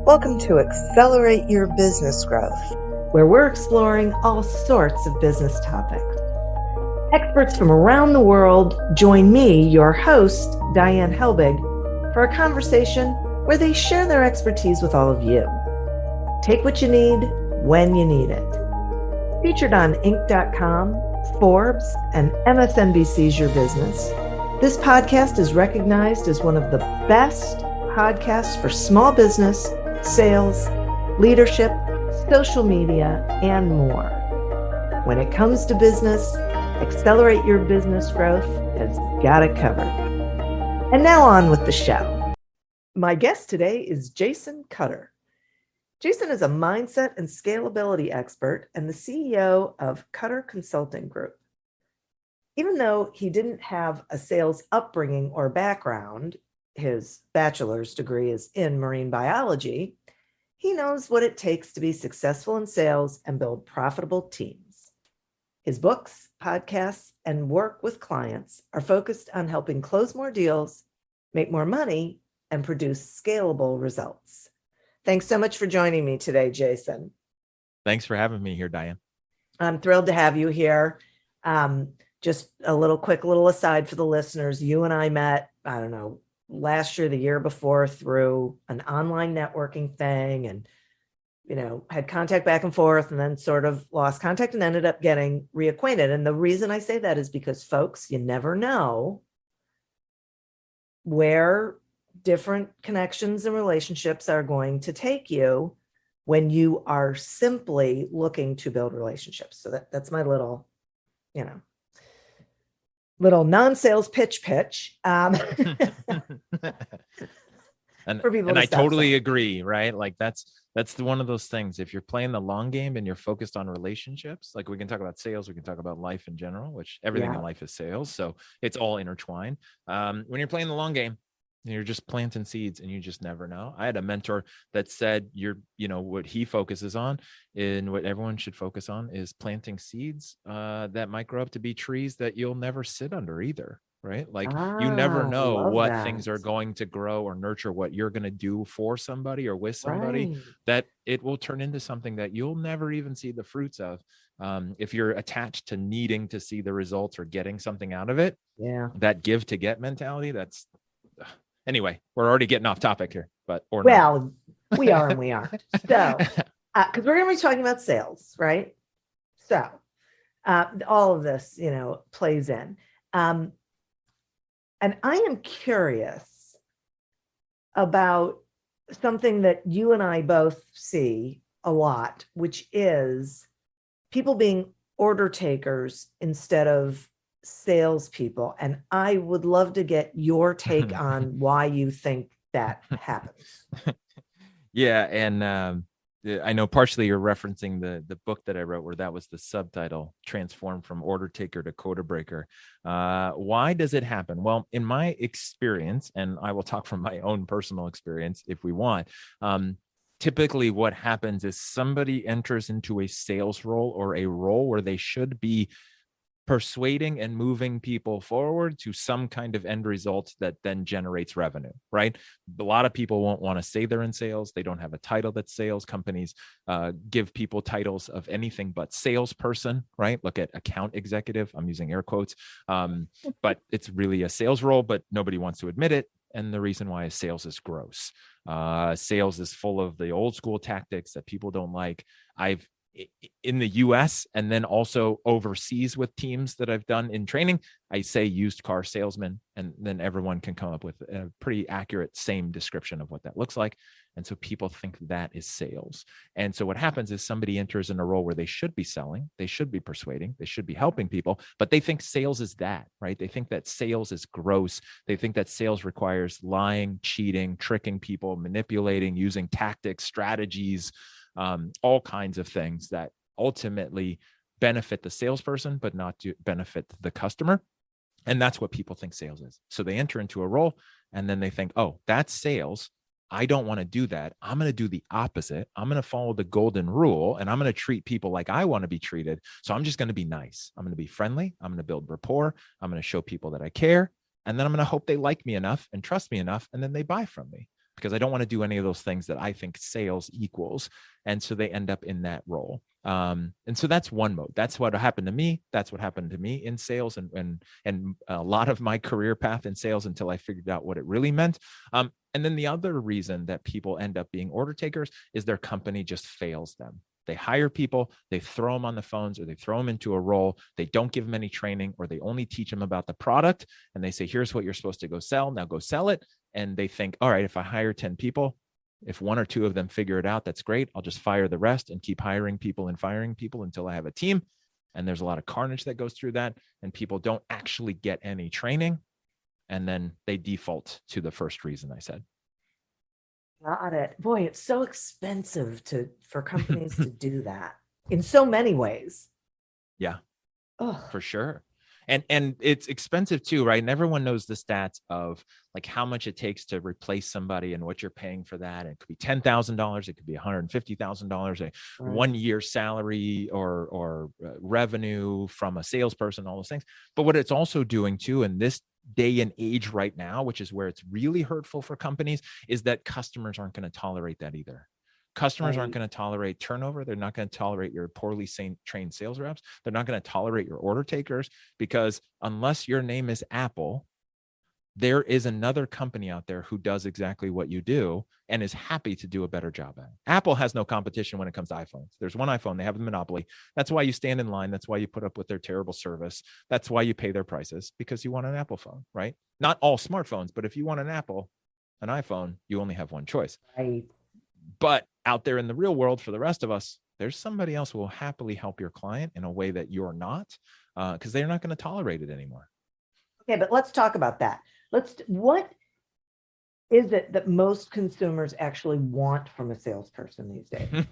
Welcome to Accelerate Your Business Growth, where we're exploring all sorts of business topics. Experts from around the world join me, your host, Diane Helbig, for a conversation where they share their expertise with all of you. Take what you need when you need it. Featured on Inc.com, Forbes, and MSNBC's Your Business, this podcast is recognized as one of the best podcasts for small business, sales, leadership, social media, and more. When it comes to business, Accelerate Your Business Growth has got it covered. And now on with the show. My guest today is Jason Cutter. Jason is a mindset and scalability expert and the CEO of Cutter Consulting Group. Even though he didn't have a sales upbringing or background, his bachelor's degree is in marine biology, he knows what it takes to be successful in sales and build profitable teams. His books, podcasts, and work with clients are focused on helping close more deals, make more money, and produce scalable results. Thanks so much for joining me today, Jason. Thanks for having me here, Diane. I'm thrilled to have you here. Just a quick aside for the listeners. You and I met, last year, the year before, through an online networking thing, and, had contact back and forth, and then sort of lost contact and ended up getting reacquainted. And the reason I say that is because, folks, you never know where different connections and relationships are going to take you when you are simply looking to build relationships. So that's my little non-sales pitch. And for people I totally agree, right? Like that's one of those things. If you're playing the long game and you're focused on relationships, like we can talk about sales, we can talk about life in general, which everything in life is sales. So it's all intertwined. When you're playing the long game, you're just planting seeds and you just never know. I had a mentor that said what he focuses on and what everyone should focus on is planting seeds that might grow up to be trees that you'll never sit under either, right? Like you never know what things are going to grow or nurture, what you're going to do for somebody or with somebody, that it will turn into something that you'll never even see the fruits of. If you're attached to needing to see the results or getting something out of it, that give to get mentality, that's... Anyway, we're already getting off topic here, we are and we aren't. So, because we're going to be talking about sales, right? So, all of this, plays in. And I am curious about something that you and I both see a lot, which is people being order takers instead of salespeople. And I would love to get your take on why you think that happens. Yeah. And I know partially you're referencing the book that I wrote where that was the subtitle, Transform from Order Taker to Quota Breaker. Why does it happen? Well, in my experience, and I will talk from my own personal experience if we want, typically what happens is somebody enters into a sales role or a role where they should be persuading and moving people forward to some kind of end result that then generates revenue, right? A lot of people won't want to say they're in sales. They don't have a title that's sales. Companies give people titles of anything but salesperson, right? Look at account executive. I'm using air quotes, but it's really a sales role, but nobody wants to admit it. And the reason why is sales is gross. Sales is full of the old school tactics that people don't like. In the US and then also overseas with teams that I've done in training, I say used car salesman, and then everyone can come up with a pretty accurate same description of what that looks like. And so people think that is sales. And so what happens is somebody enters in a role where they should be selling, they should be persuading, they should be helping people, but they think sales is that, right? They think that sales is gross. They think that sales requires lying, cheating, tricking people, manipulating, using tactics, strategies, all kinds of things that ultimately benefit the salesperson, but not to benefit the customer. And that's what people think sales is. So they enter into a role and then they think, oh, that's sales. I don't want to do that. I'm going to do the opposite. I'm going to follow the golden rule and I'm going to treat people like I want to be treated. So I'm just going to be nice. I'm going to be friendly. I'm going to build rapport. I'm going to show people that I care. And then I'm going to hope they like me enough and trust me enough. And then they buy from me. because I don't want to do any of those things that I think sales equals. And so they end up in that role. And so that's one mode. That's what happened to me. That's what happened to me in sales and a lot of my career path in sales until I figured out what it really meant. And then the other reason that people end up being order takers is their company just fails them. They hire people, they throw them on the phones, or they throw them into a role. They don't give them any training, or they only teach them about the product. And they say, here's what you're supposed to go sell. Now go sell it. And they think, all right, if I hire 10 people, if one or two of them figure it out, that's great. I'll just fire the rest and keep hiring people and firing people until I have a team. And there's a lot of carnage that goes through that. And people don't actually get any training. And then they default to the first reason I said. Got it. Boy, it's so expensive for companies to do that in so many ways. Yeah, for sure. And it's expensive too, right? And everyone knows the stats of like how much it takes to replace somebody and what you're paying for that. And it could be $10,000, it could be $150,000, a 1 year salary or revenue from a salesperson, all those things. But what it's also doing too, in this day and age right now, which is where it's really hurtful for companies, is that customers aren't going to tolerate that either. Customers aren't going to tolerate turnover. They're not going to tolerate your poorly trained sales reps. They're not going to tolerate your order takers, because unless your name is Apple, there is another company out there who does exactly what you do and is happy to do a better job at it. Apple has no competition when it comes to iPhones. There's one iPhone. They have a monopoly. That's why you stand in line. That's why you put up with their terrible service. That's why you pay their prices, because you want an Apple phone, right? Not all smartphones, but if you want an iPhone, you only have one choice. Right. But out there in the real world, for the rest of us, there's somebody else who will happily help your client in a way that you're not, because they're not going to tolerate it anymore. Okay, but let's talk about that. What is it that most consumers actually want from a salesperson these days?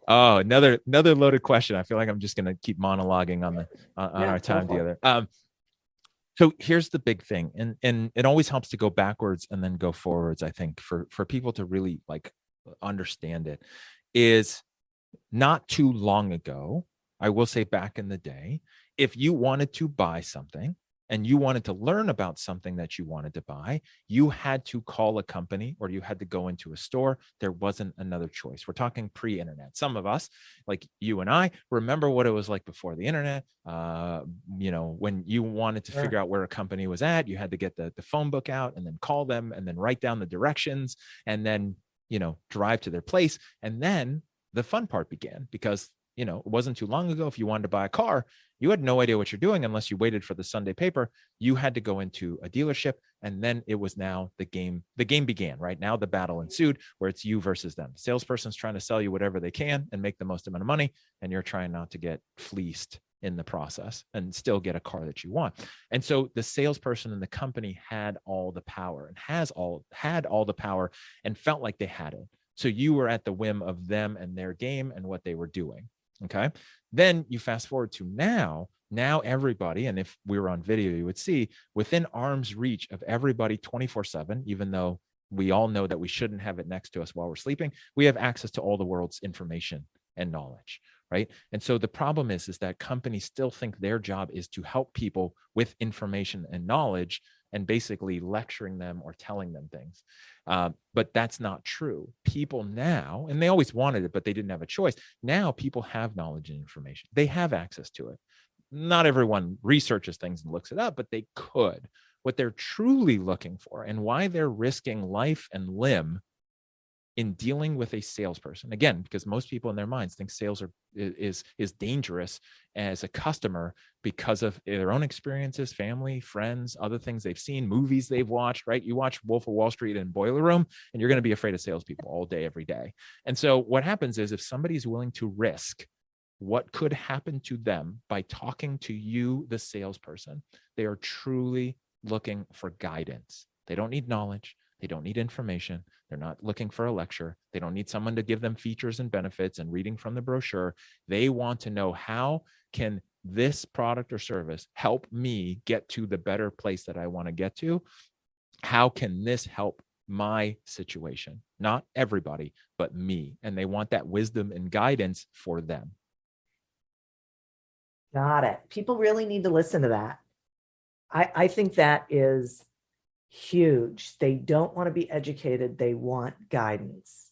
Oh, another loaded question. I feel like I'm just going to keep monologuing on our time together. So here's the big thing, and it always helps to go backwards and then go forwards. I think for people to really like understand it, is not too long ago, I will say back in the day, if you wanted to buy something and you wanted to learn about something that you wanted to buy, you had to call a company or you had to go into a store. There wasn't another choice. We're talking pre-internet. Some of us, like you and I, remember what it was like before the internet. When you wanted to figure out where a company was at, you had to get the phone book out and then call them and then write down the directions and then, drive to their place. And then the fun part began, because it wasn't too long ago. If you wanted to buy a car, you had no idea what you're doing unless you waited for the Sunday paper. You had to go into a dealership, and then it was now the game began. Right now, the battle ensued, where it's you versus them. Salesperson's trying to sell you whatever they can and make the most amount of money, and you're trying not to get fleeced in the process and still get a car that you want. And so the salesperson in the company had all the power and had all the power and felt like they had it. So you were at the whim of them and their game and what they were doing. Okay. Then you fast forward to now everybody, and if we were on video, you would see within arm's reach of everybody 24/7, even though we all know that we shouldn't have it next to us while we're sleeping, we have access to all the world's information and knowledge. Right. And so the problem is that companies still think their job is to help people with information and knowledge and basically lecturing them or telling them things. But that's not true. People now, and they always wanted it, but they didn't have a choice. Now people have knowledge and information. They have access to it. Not everyone researches things and looks it up, but they could. What they're truly looking for and why they're risking life and limb in dealing with a salesperson, again, because most people in their minds think sales is dangerous as a customer because of their own experiences, family, friends, other things they've seen, movies they've watched, right? You watch Wolf of Wall Street and Boiler Room, and you're going to be afraid of salespeople all day, every day. And so what happens is if somebody's willing to risk what could happen to them by talking to you, the salesperson, they are truly looking for guidance. They don't need knowledge. They don't need information. They're not looking for a lecture. They don't need someone to give them features and benefits and reading from the brochure. They want to know, how can this product or service help me get to the better place that I want to get to? How can this help my situation? Not everybody, but me. And they want that wisdom and guidance for them. Got it. People really need to listen to that. I think that is huge. They don't want to be educated. They want guidance.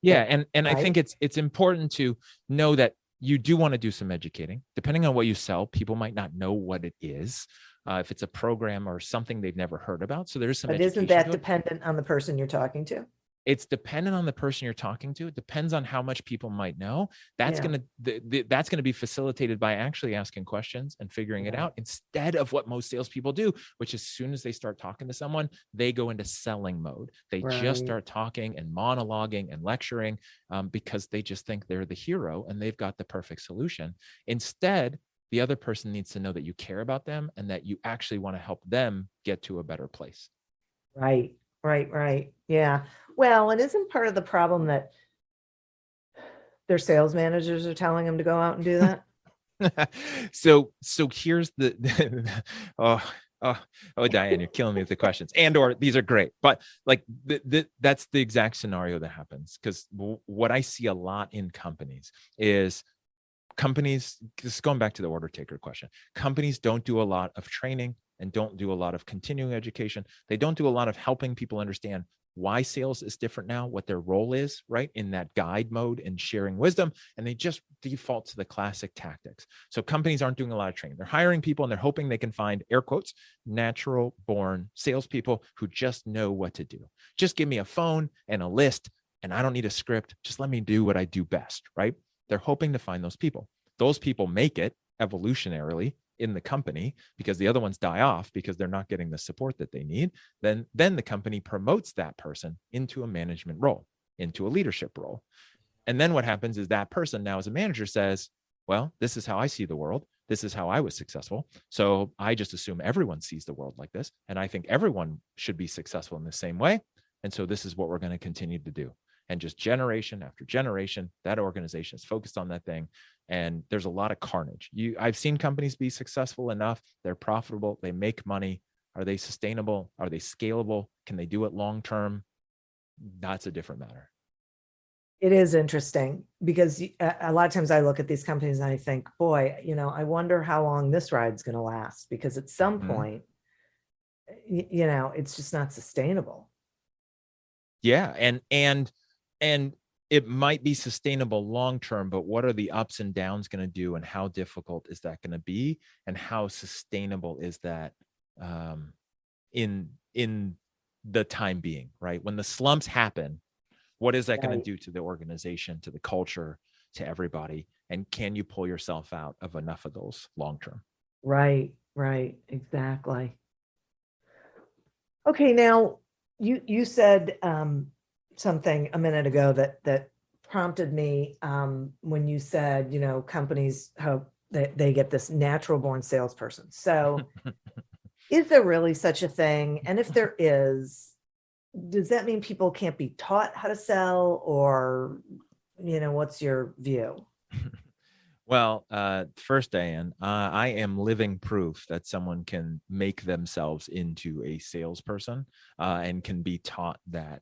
Yeah. And I Right? think it's important to know that you do want to do some educating. Depending on what you sell, people might not know what it is. If it's a program or something they've never heard about. So there's some But education isn't that to it. dependent on the person you're talking to? It's dependent on the person you're talking to. It depends on how much people might know. That's Yeah. that's gonna be facilitated by actually asking questions and figuring it Yeah. out, instead of what most salespeople do, which as soon as they start talking to someone, they go into selling mode. They just Right. start talking and monologuing and lecturing, because they just think they're the hero and they've got the perfect solution. Instead, the other person needs to know that you care about them and that you actually want to help them get to a better place. Right. Right. Yeah. Well, it isn't part of the problem that their sales managers are telling them to go out and do that. so here's the oh, Diane, you're killing me with the questions, and or these are great, but like that's the exact scenario that happens, because what I see a lot in companies is just going back to the order taker question, companies don't do a lot of training and don't do a lot of continuing education. They don't do a lot of helping people understand why sales is different now, what their role is, right, in that guide mode and sharing wisdom. And they just default to the classic tactics. So companies aren't doing a lot of training. They're hiring people and they're hoping they can find, air quotes, natural born salespeople who just know what to do. Just give me a phone and a list, and I don't need a script. Just let me do what I do best, right? They're hoping to find those people. Those people make it evolutionarily in the company because the other ones die off because they're not getting the support that they need. Then the company promotes that person into a management role, into a leadership role. And then what happens is that person now as a manager says, well, this is how I see the world. This is how I was successful. So I just assume everyone sees the world like this. And I think everyone should be successful in the same way. And so this is what we're going to continue to do. And just generation after generation, that organization is focused on that thing. And there's a lot of carnage. I've seen companies be successful enough. They're profitable. They make money. Are they sustainable? Are they scalable? Can they do it long term? That's a different matter. It is interesting because a lot of times I look at these companies and I think, boy, I wonder how long this ride's going to last, because at some point, it's just not sustainable. Yeah. And it might be sustainable long term, but what are the ups and downs going to do, and how difficult is that going to be, and how sustainable is that in the time being, right? When the slumps happen, what is that going to do to the organization, to the culture, to everybody? And can you pull yourself out of enough of those long term? Right, exactly. Okay, now you said something a minute ago that prompted me when you said, companies hope that they get this natural born salesperson. So is there really such a thing? And if there is, does that mean people can't be taught how to sell, or, what's your view? Well, first, Diane, I am living proof that someone can make themselves into a salesperson and can be taught that.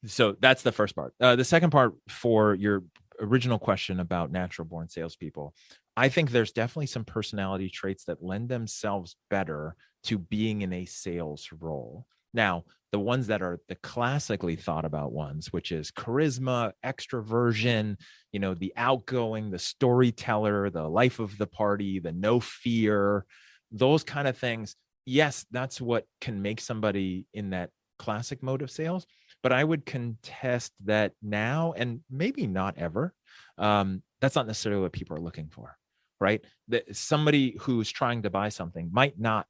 So that's the first part. The second part, for your original question about natural born salespeople, I think there's definitely some personality traits that lend themselves better to being in a sales role. Now, the ones that are the classically thought about ones, which is charisma, extroversion, the outgoing, the storyteller, the life of the party, the no fear, those kind of things. Yes, that's what can make somebody in that classic mode of sales. But I would contest that now, and maybe not ever, that's not necessarily what people are looking for, right? That somebody who's trying to buy something might not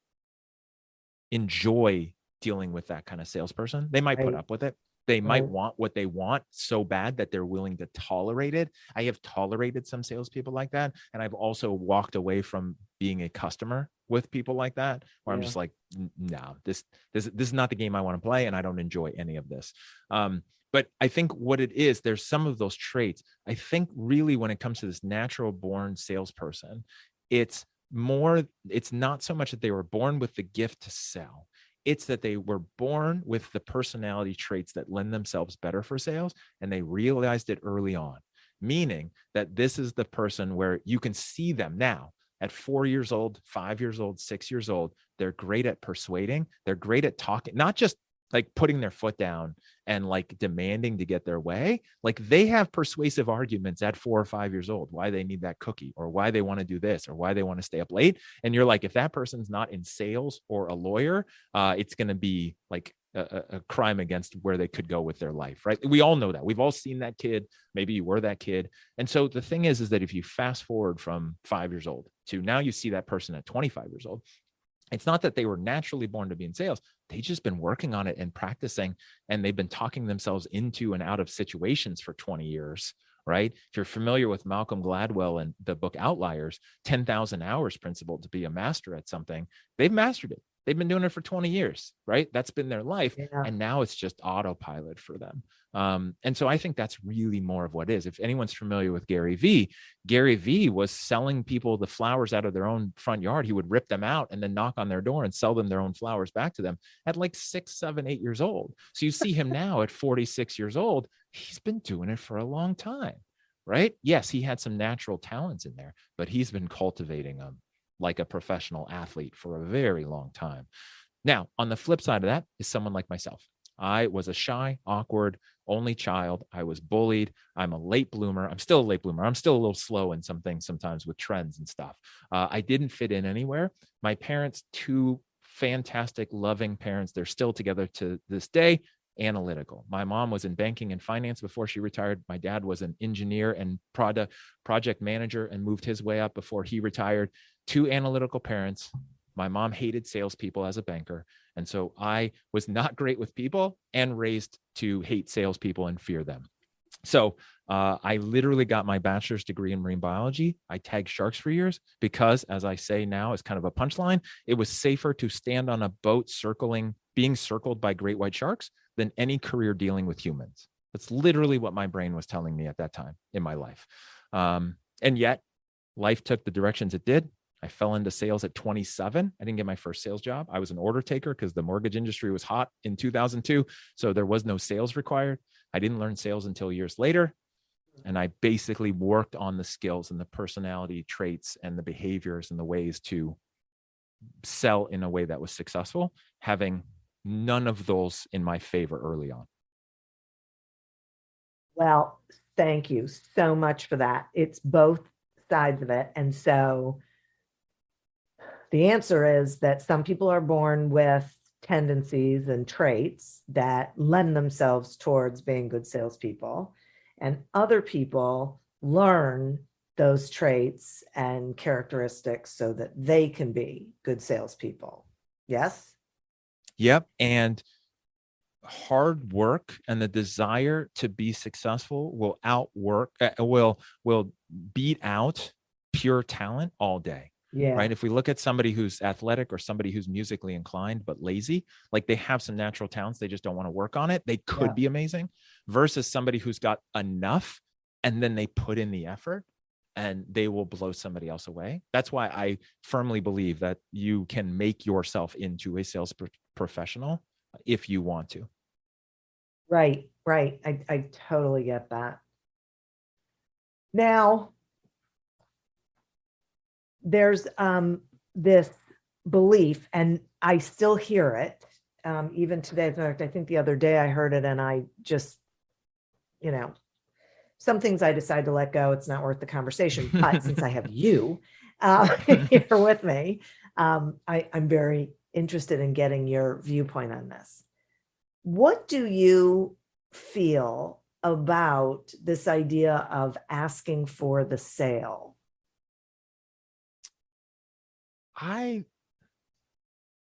enjoy dealing with that kind of salesperson. They might put up with it. They might want what they want so bad that they're willing to tolerate it. I have tolerated some salespeople like that. And I've also walked away from being a customer with people like that, where I'm just like, no, this is not the game I want to play. And I don't enjoy any of this. But I think what it is, there's some of those traits. I think really when it comes to this natural born salesperson, it's not so much that they were born with the gift to sell. It's that they were born with the personality traits that lend themselves better for sales, and they realized it early on, meaning that this is the person where you can see them now. at 4 years old, 5 years old, 6 years old, they're great at persuading. They're great at talking, not just like putting their foot down and like demanding to get their way. Like they have persuasive arguments at 4 or 5 years old, why they need that cookie or why they want to do this or why they want to stay up late. And you're like, if that person's not in sales or a lawyer, it's going to be like a crime against where they could go with their life, right? We all know that. We've all seen that kid. Maybe you were that kid. And so the thing is that if you fast forward from 5 years old to now you see that person at 25 years old, it's not that they were naturally born to be in sales. They just been working on it and practicing, and they've been talking themselves into and out of situations for 20 years, right? If you're familiar with Malcolm Gladwell and the book Outliers, 10,000 hours principle to be a master at something, they've mastered it. They've been doing it for 20 years, right? That's been their life. Yeah. And now it's just autopilot for them. And so I think that's really more of what it is. If anyone's familiar with Gary Vee was selling people the flowers out of their own front yard. He would rip them out and then knock on their door and sell them their own flowers back to them at like 6, 7, 8 years old. So you see him now at 46 years old, he's been doing it for a long time, right? Yes, he had some natural talents in there, but he's been cultivating them like a professional athlete for a very long time. Now, on the flip side of that is someone like myself. I was a shy, awkward, only child. I was bullied. I'm a late bloomer. I'm still a late bloomer. I'm still a little slow in some things sometimes with trends and stuff. I didn't fit in anywhere. My parents, two fantastic, loving parents. They're still together to this day. Analytical. My mom was in banking and finance before she retired. My dad was an engineer and project manager and moved his way up before he retired. Two analytical parents. My mom hated salespeople as a banker. And so I was not great with people and raised to hate salespeople and fear them. So I literally got my bachelor's degree in marine biology. I tagged sharks for years because, as I say now, as kind of a punchline, it was safer to stand on a boat being circled by great white sharks than any career dealing with humans. That's literally what my brain was telling me at that time in my life. And yet life took the directions it did. I fell into sales at 27. I didn't get my first sales job. I was an order taker because the mortgage industry was hot in 2002. So there was no sales required. I didn't learn sales until years later. And I basically worked on the skills and the personality traits and the behaviors and the ways to sell in a way that was successful, having none of those in my favor early on. Well, thank you so much for that. It's both sides of it. And so the answer is that some people are born with tendencies and traits that lend themselves towards being good salespeople, and other people learn those traits and characteristics so that they can be good salespeople. Yes? Yep. And hard work and the desire to be successful will beat out pure talent all day. Yeah. Right. If we look at somebody who's athletic or somebody who's musically inclined but lazy, like they have some natural talents, they just don't want to work on it. They could be amazing, versus somebody who's got enough and then they put in the effort and they will blow somebody else away. That's why I firmly believe that you can make yourself into a sales professional if you want to. Right. I totally get that. Now, there's this belief, and I still hear it even today. In fact, I think the other day I heard it, and I just, some things I decide to let go. It's not worth the conversation. But since I have you here with me, I'm very interested in getting your viewpoint on this. What do you feel about this idea of asking for the sale?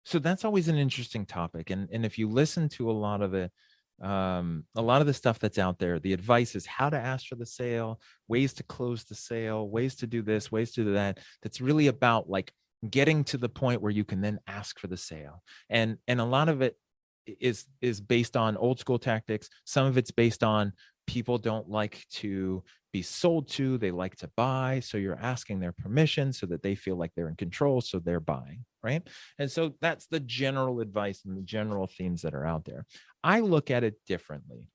So that's always an interesting topic. And if you listen to a lot of the stuff that's out there, the advice is how to ask for the sale, ways to close the sale, ways to do this, ways to do that. That's really about like getting to the point where you can then ask for the sale. And a lot of it is based on old school tactics. Some of it's based on people don't like to be sold to, they like to buy. So you're asking their permission so that they feel like they're in control. So they're buying, right? And so that's the general advice and the general themes that are out there. I look at it differently.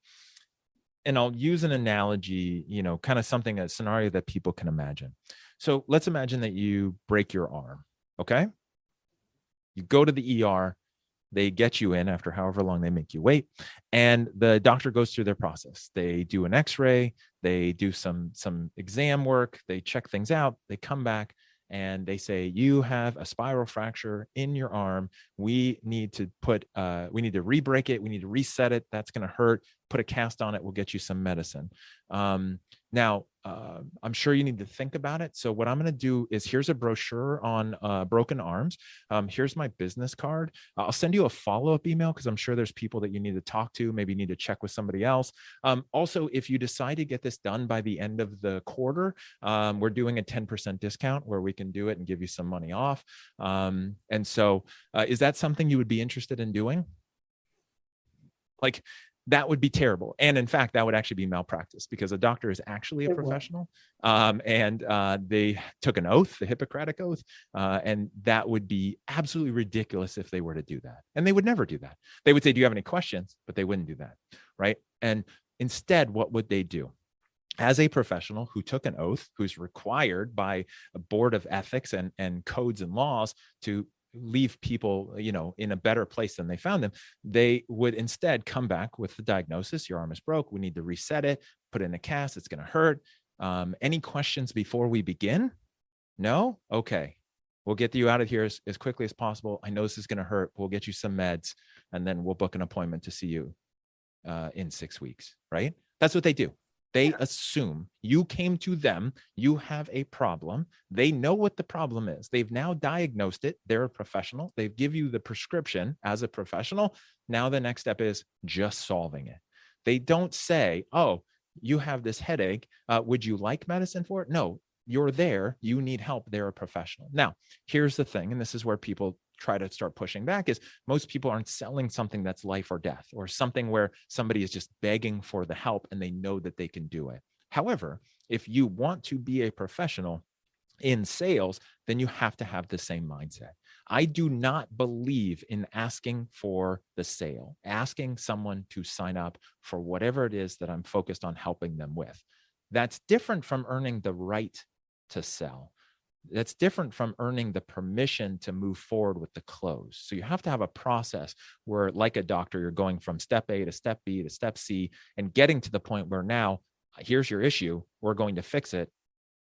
And I'll use an analogy, kind of a scenario that people can imagine. So let's imagine that you break your arm. Okay. You go to the ER, they get you in after however long they make you wait, and the doctor goes through their process. They do an x-ray, they do some exam work, they check things out, they come back and they say, you have a spiral fracture in your arm. We need to re-break it. We need to reset it. That's going to hurt. Put a cast on it. We'll get you some medicine. Now, I'm sure you need to think about it. So what I'm going to do is, here's a brochure on broken arms. Here's my business card. I'll send you a follow-up email because I'm sure there's people that you need to talk to. Maybe you need to check with somebody else. Also, if you decide to get this done by the end of the quarter, we're doing a 10% discount where we can do it and give you some money off. And so is that something you would be interested in doing? Like, that would be terrible. And in fact, that would actually be malpractice, because a doctor is actually a professional. And they took an oath, the Hippocratic oath. And that would be absolutely ridiculous if they were to do that. And they would never do that. They would say, do you have any questions? But they wouldn't do that. Right. And instead, what would they do? As a professional who took an oath, who's required by a board of ethics and codes and laws to leave people, in a better place than they found them, they would instead come back with the diagnosis: your arm is broke. We need to reset it, put in a cast. It's going to hurt. Any questions before we begin? No? Okay. We'll get you out of here as quickly as possible. I know this is going to hurt. We'll get you some meds, and then we'll book an appointment to see you in 6 weeks, right? That's what they do. They assume you came to them, you have a problem. They know what the problem is. They've now diagnosed it. They're a professional. They give you the prescription as a professional. Now the next step is just solving it. They don't say, oh, you have this headache. Would you like medicine for it? No, you're there. You need help. They're a professional. Now, here's the thing, and this is where people try to start pushing back, is most people aren't selling something that's life or death, or something where somebody is just begging for the help and they know that they can do it. However, if you want to be a professional in sales, then you have to have the same mindset. I do not believe in asking for the sale, asking someone to sign up for whatever it is that I'm focused on helping them with. That's different from earning the right to sell. That's different from earning the permission to move forward with the close. So you have to have a process where, like a doctor, you're going from step A to step B to step C and getting to the point where now, here's your issue. We're going to fix it.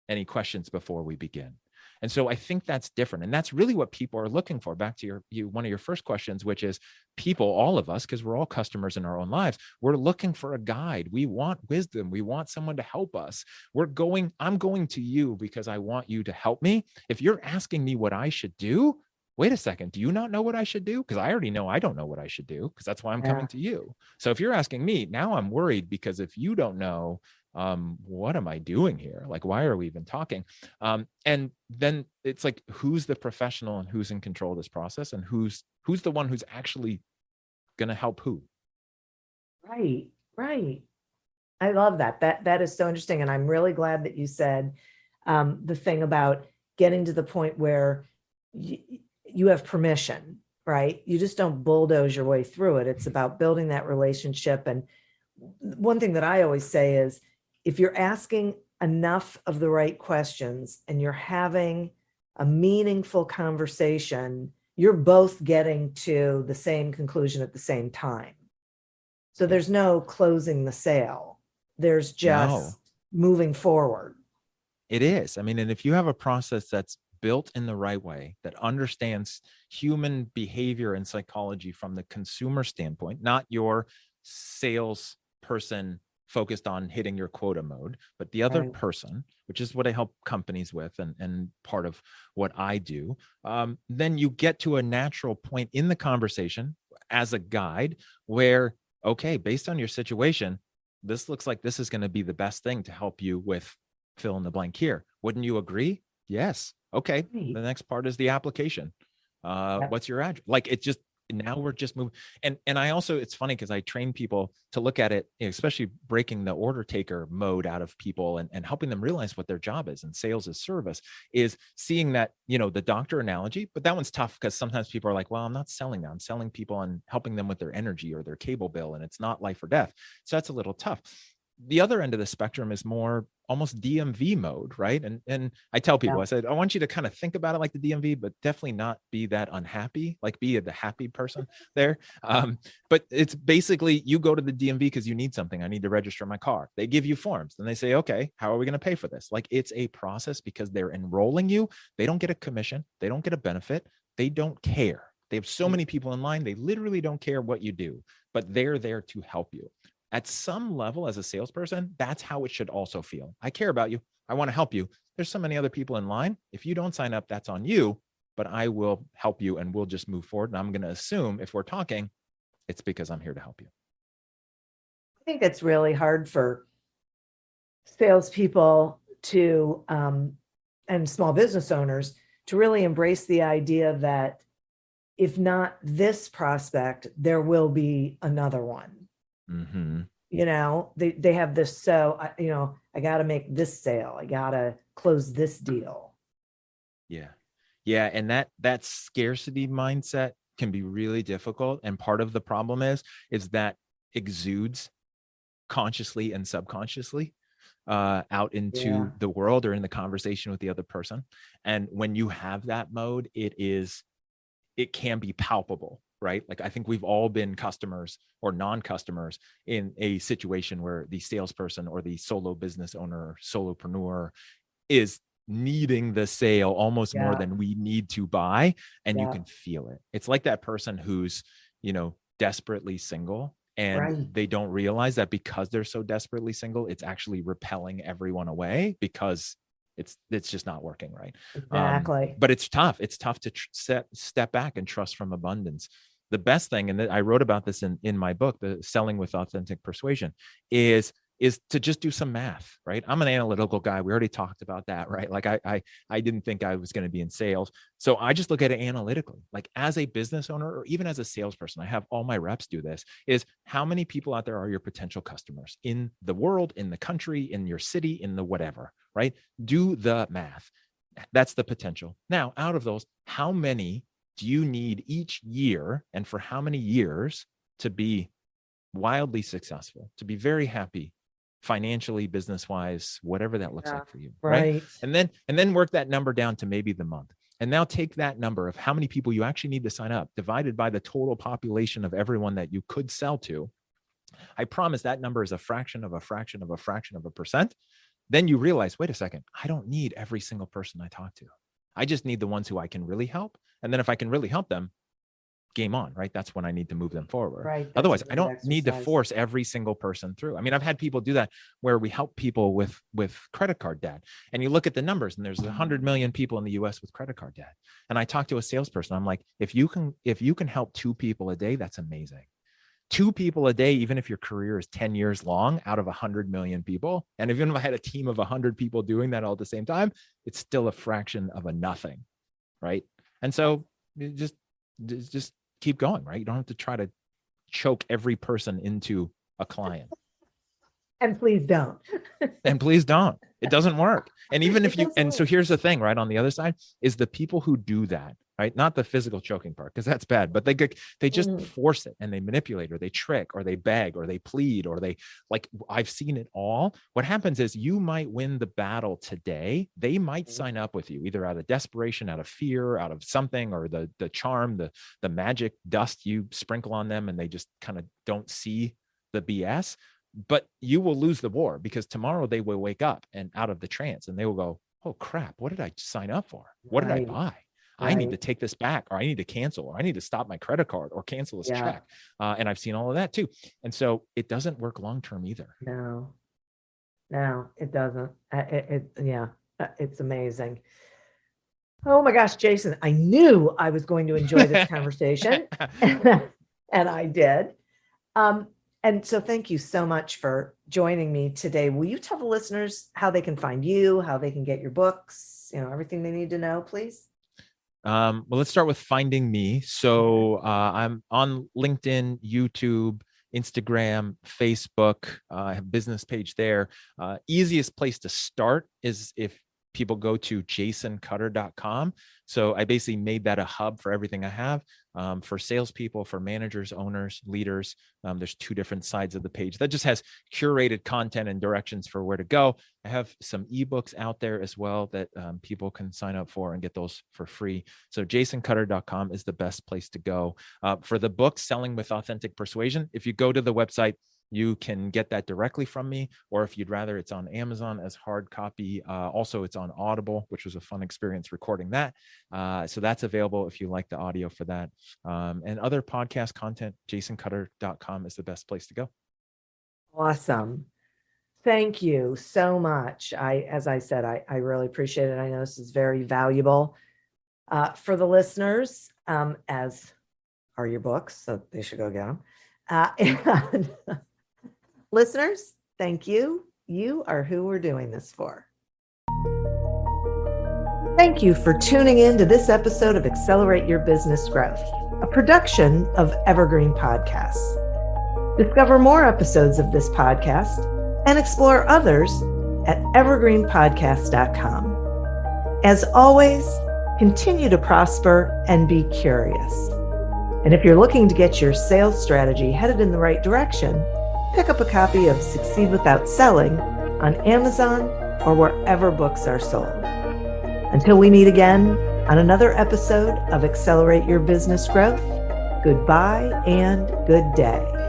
Any questions before we begin? And so I think that's different. And that's really what people are looking for. Back to one of your first questions, which is people, all of us, because we're all customers in our own lives, we're looking for a guide. We want wisdom. We want someone to help us. I'm going to you because I want you to help me. If you're asking me what I should do, wait a second, do you not know what I should do? Because I already know I don't know what I should do, because that's why I'm coming to you. So if you're asking me, now I'm worried, because if you don't know, what am I doing here? Like, why are we even talking? And then it's like, who's the professional and who's in control of this process, and who's the one who's actually going to help who? Right. I love that. That is so interesting. And I'm really glad that you said the thing about getting to the point where you have permission, right? You just don't bulldoze your way through it. It's about building that relationship. And one thing that I always say is, if you're asking enough of the right questions and you're having a meaningful conversation, you're both getting to the same conclusion at the same time. So there's no closing the sale. There's just moving forward. It is. I mean, and if you have a process that's built in the right way, that understands human behavior and psychology from the consumer standpoint, not your salesperson focused on hitting your quota mode, but the other person, which is what I help companies with, and part of what I do, then you get to a natural point in the conversation as a guide where, okay, based on your situation, this looks like this is going to be the best thing to help you with fill in the blank here. Wouldn't you agree? Yes. Okay. The next part is the application. What's your address? Like, it just, now we're just moving. And I also, it's funny because I train people to look at it, especially breaking the order taker mode out of people and helping them realize what their job is. And sales is service, is seeing that, the doctor analogy, but that one's tough because sometimes people are like, well, I'm not selling that. I'm selling people and helping them with their energy or their cable bill, and it's not life or death. So that's a little tough. The other end of the spectrum is more almost DMV mode, right? And I tell people, I said, I want you to kind of think about it like the DMV, but definitely not be that unhappy, like be the happy person there. But it's basically, you go to the DMV because you need something. I need to register my car. They give you forms and they say, okay, how are we going to pay for this? Like, it's a process because they're enrolling you. They don't get a commission. They don't get a benefit. They don't care. They have so many people in line. They literally don't care what you do, but they're there to help you. At some level, as a salesperson, that's how it should also feel. I care about you. I want to help you. There's so many other people in line. If you don't sign up, that's on you, but I will help you and we'll just move forward. And I'm going to assume if we're talking, it's because I'm here to help you. I think it's really hard for salespeople to, and small business owners to really embrace the idea that if not this prospect, there will be another one. Mm-hmm. You know, they have this, so, I got to make this sale. I got to close this deal. Yeah. Yeah. And that scarcity mindset can be really difficult. And part of the problem is that exudes consciously and subconsciously out into the world or in the conversation with the other person. And when you have that mode, it can be palpable, right? Like, I think we've all been customers or non-customers in a situation where the salesperson or the solo business owner or solopreneur is needing the sale almost more than we need to buy. And you can feel it. It's like that person who's, desperately single, and they don't realize that because they're so desperately single, it's actually repelling everyone away because it's just not working right. Exactly. But it's tough. It's tough to step back and trust from abundance. The best thing, and I wrote about this in my book, The Selling with Authentic Persuasion, is to just do some math, right? I'm an analytical guy. We already talked about that, right? Like I didn't think I was going to be in sales. So I just look at it analytically. Like, as a business owner or even as a salesperson, I have all my reps do this, is how many people out there are your potential customers in the world, in the country, in your city, in the whatever, right? Do the math. That's the potential. Now, out of those, how many do you need each year, and for how many years, to be wildly successful, to be very happy financially, business-wise, whatever that looks like for you, right? And then work that number down to maybe the month. And now take that number of how many people you actually need to sign up, divided by the total population of everyone that you could sell to. I promise that number is a fraction of a fraction of a fraction of a percent. Then you realize, wait a second, I don't need every single person I talk to. I just need the ones who I can really help. And then if I can really help them, game on, right? That's when I need to move them forward. Right. Otherwise, I don't need to force every single person through. I mean, I've had people do that where we help people with credit card debt. And you look at the numbers, and there's 100 million people in the US with credit card debt. And I talk to a salesperson. I'm like, if you can help 2 people a day, that's amazing. 2 people a day, even if your career is 10 years long, out of 100 million people. And even if I had a team of 100 people doing that all at the same time, it's still a fraction of a nothing, right? And so just keep going, right? You don't have to try to choke every person into a client. And please don't. And please don't. It doesn't work. And even if so here's the thing, right? On the other side is the people who do that, right? Not the physical choking part, because that's bad, but they just force it, and they manipulate, or they trick, or they beg, or they plead, or they, like, I've seen it all. What happens is you might win the battle today. They might sign up with you either out of desperation, out of fear, out of something, or the charm, the magic dust you sprinkle on them, and they just kind of don't see the BS. But you will lose the war, because tomorrow they will wake up and out of the trance, and they will go, oh crap, what did I sign up for? What did I buy? I need to take this back, or I need to cancel, or I need to stop my credit card or cancel this check. And I've seen all of that too. And so it doesn't work long-term either. No, it doesn't. It's amazing. Oh my gosh, Jason, I knew I was going to enjoy this conversation. And I did. And so thank you so much for joining me today. Will you tell the listeners how they can find you, how they can get your books, everything they need to know, please? Well, let's start with finding me. So I'm on LinkedIn, YouTube, Instagram, Facebook. I have a business page there. Easiest place to start is if people go to jasoncutter.com. So I basically made that a hub for everything I have. for salespeople, for managers, owners, leaders. There's 2 different sides of the page that just has curated content and directions for where to go. I have some ebooks out there as well that people can sign up for and get those for free. So jasoncutter.com is the best place to go. For the book, Selling with Authentic Persuasion, if you go to the website, you can get that directly from me, or if you'd rather, it's on Amazon as hard copy. Also, it's on Audible, which was a fun experience recording that. So that's available if you like the audio for that. And other podcast content, jasoncutter.com is the best place to go. Awesome. Thank you so much. As I said, I really appreciate it. I know this is very valuable for the listeners, as are your books, so they should go get them. And listeners, thank you. You are who we're doing this for. Thank you for tuning in to this episode of Accelerate Your Business Growth, a production of Evergreen Podcasts. Discover more episodes of this podcast and explore others at evergreenpodcast.com. As always, continue to prosper and be curious. And if you're looking to get your sales strategy headed in the right direction, pick up a copy of Succeed Without Selling on Amazon or wherever books are sold. Until we meet again on another episode of Accelerate Your Business Growth, goodbye and good day.